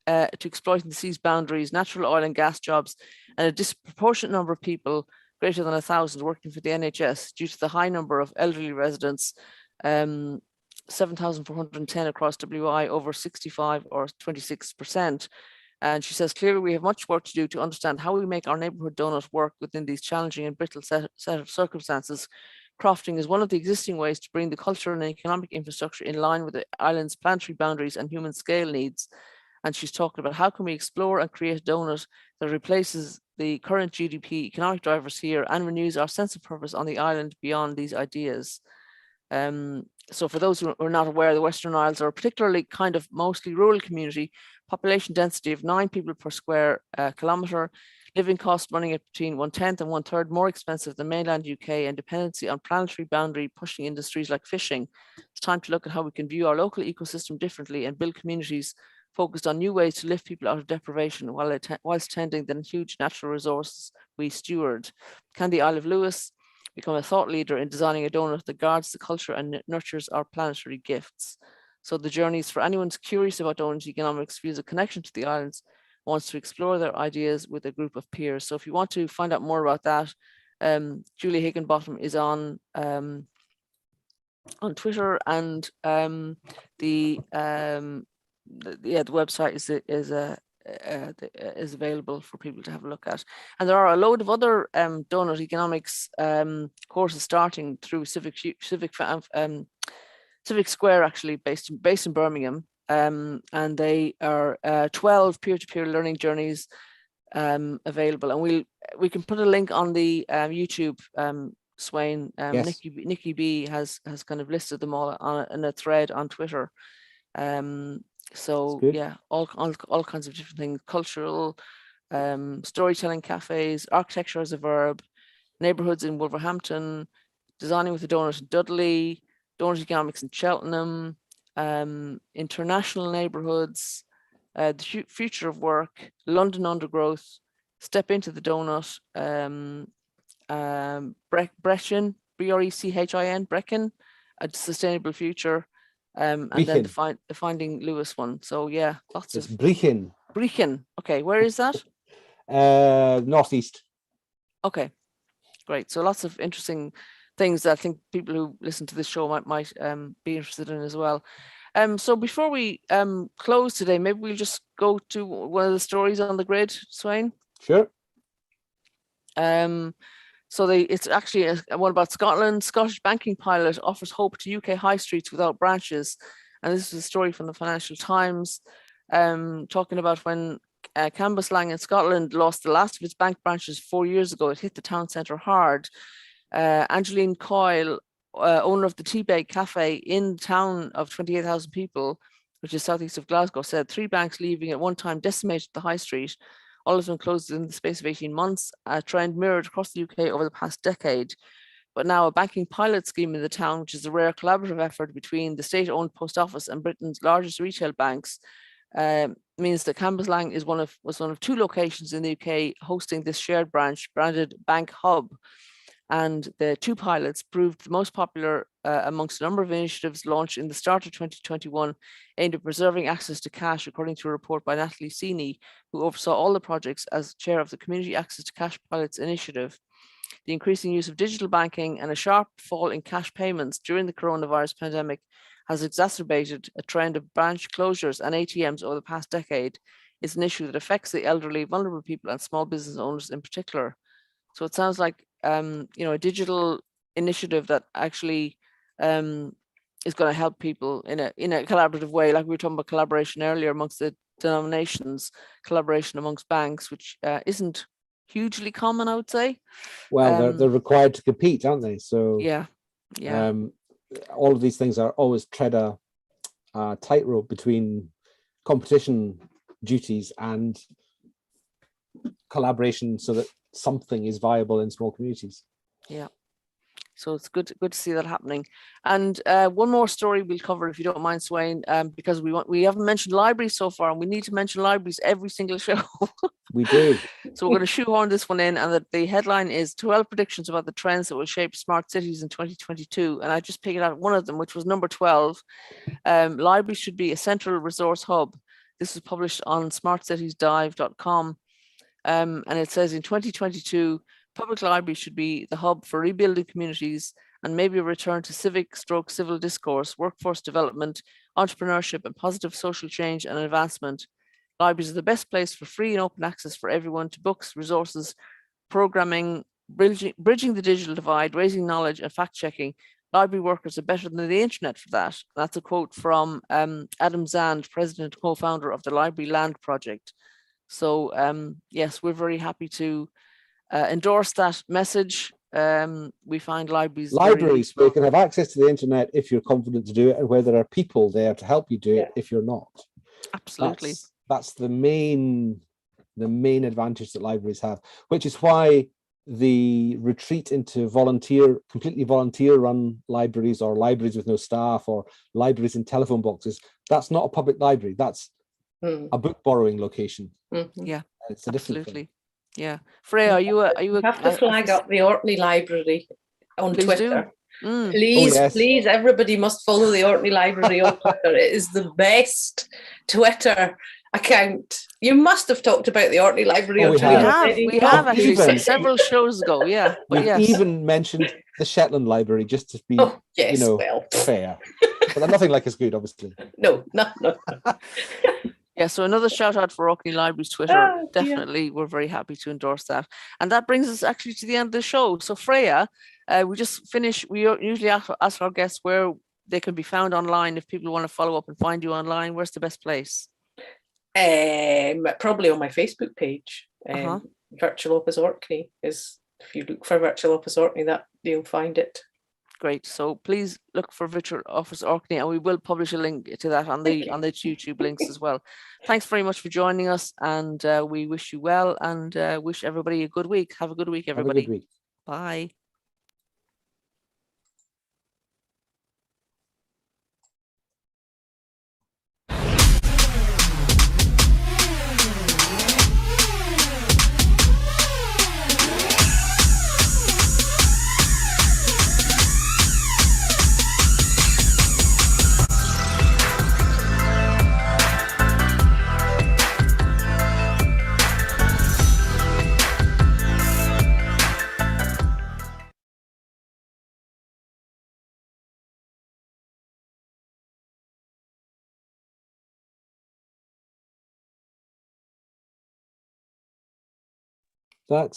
to exploiting the sea's boundaries, natural oil and gas jobs, and a disproportionate number of people, greater than 1,000, working for the NHS due to the high number of elderly residents. 7,410 across WI, over 65 or 26%. And she says, clearly we have much work to do to understand how we make our neighbourhood donut work within these challenging and brittle set of circumstances. Crofting is one of the existing ways to bring the cultural and economic infrastructure in line with the island's planetary boundaries and human scale needs. And she's talking about how can we explore and create a donut that replaces the current GDP economic drivers here and renews our sense of purpose on the island beyond these ideas. So for those who are not aware, the Western Isles are a particularly kind of mostly rural community, population density of 9 people per square kilometre, living cost running at between 1/10 and 1/3 more expensive than mainland UK, and dependency on planetary boundary pushing industries like fishing. It's time to look at how we can view our local ecosystem differently and build communities focused on new ways to lift people out of deprivation whilst tending the huge natural resources we steward. Can the Isle of Lewis become a thought leader in designing a donut that guards the culture and nurtures our planetary gifts? So the journey is for anyone who's curious about donut economics, feels a connection to the islands, wants to explore their ideas with a group of peers. So if you want to find out more about that, Julie Higginbottom is on Twitter, and the website is available for people to have a look at. And there are a load of other donut economics courses starting through Civic Square, actually based in Birmingham, and they are 12 peer-to-peer learning journeys available. And we can put a link on the YouTube. Sweyn, Yes. Nikki B has kind of listed them all in a thread on Twitter. So yeah, all kinds of different things: cultural, storytelling cafes, architecture as a verb, neighborhoods in Wolverhampton, designing with a donut in Dudley, donut economics in Cheltenham, international neighborhoods, the future of work, London undergrowth, step into the donut, Brechin, Brechin, Brechin, a sustainable future, and then the Finding Lewis one. So yeah, lots it's of Brechin. Brechin. Okay, where is that? Northeast. Okay, great. So lots of interesting things that I think people who listen to this show might be interested in as well. So before we close today, maybe we'll just go to one of the stories on the grid, Sweyn. Sure. So it's actually one about Scotland. Scottish banking pilot offers hope to UK high streets without branches. And this is a story from the Financial Times, talking about when Cambuslang in Scotland lost the last of its bank branches 4 years ago. It hit the town centre hard. Angeline Coyle, owner of the Tea Bag Cafe in the town of 28,000 people, which is southeast of Glasgow, said 3 banks leaving at one time decimated the high street. All of them closed in the space of 18 months, a trend mirrored across the UK over the past decade. But now a banking pilot scheme in the town, which is a rare collaborative effort between the state-owned post office and Britain's largest retail banks, means that Cambuslang was one of 2 locations in the UK hosting this shared branch branded Bank Hub. And the 2 pilots proved the most popular amongst a number of initiatives launched in the start of 2021 aimed at preserving access to cash, according to a report by Natalie Seeney, who oversaw all the projects as chair of the Community Access to Cash Pilots Initiative. The increasing use of digital banking and a sharp fall in cash payments during the coronavirus pandemic has exacerbated a trend of branch closures and ATMs over the past decade. It's an issue that affects the elderly, vulnerable people and small business owners in particular. So it sounds like a digital initiative that actually is going to help people in a collaborative way. Like we were talking about collaboration earlier amongst the denominations, collaboration amongst banks, which isn't hugely common, I would say. Well, they're required to compete, aren't they? So yeah. All of these things are always tread a tightrope between competition duties and collaboration, so that something is viable in small communities. Yeah. So it's good to see that happening. And one more story we'll cover, if you don't mind, Sweyn, because we haven't mentioned libraries so far, and we need to mention libraries every single show. We do. So we're going to shoehorn this one in, and the headline is 12 predictions about the trends that will shape smart cities in 2022. And I just picked out one of them, which was number 12. Libraries should be a central resource hub. This was published on smartcitiesdive.com. And it says in 2022, public libraries should be the hub for rebuilding communities and maybe a return to civic/civil discourse, workforce development, entrepreneurship, and positive social change and advancement. Libraries are the best place for free and open access for everyone to books, resources, programming, bridging the digital divide, raising knowledge, and fact-checking. Library workers are better than the internet for that. That's a quote from Adam Zand, president and co-founder of the Library Land Project. So yes, we're very happy to endorse that message. We find libraries where you can have access to the internet if you're confident to do it, and where there are people there to help you do it if you're not. Absolutely. That's the main advantage that libraries have, which is why the retreat into completely volunteer run libraries, or libraries with no staff, or libraries in telephone boxes, that's not a public library. That's a book borrowing location. Yeah, it's a different thing. Yeah, Freya, are you have to flag up the Orkney Library on Please Twitter. do. Mm. Please, yes. please, everybody must follow the Orkney Library on Twitter. It is the best Twitter account. You must have talked about the Orkney Library Oh, on we Twitter have. already. We have Oh, actually even- several shows ago, yeah. But We've yes. even mentioned the Shetland Library just to be, oh yes, you know, well, fair. But they're nothing like as good, obviously. no. Yeah, so another shout out for Orkney Library's Twitter. Oh, dear. Definitely, we're very happy to endorse that. And that brings us actually to the end of the show. So Freya, we just finished, we usually ask our guests where they can be found online. If people want to follow up and find you online, where's the best place? Probably on my Facebook page. Virtual Office Orkney is, if you look for Virtual Office Orkney, that you'll find it. Great. So please look for Virtual Office Orkney, and we will publish a link to that on the YouTube links as well. Thanks very much for joining us, and we wish you well, and wish everybody a good week. Have a good week, everybody. Have a good week. Bye. That's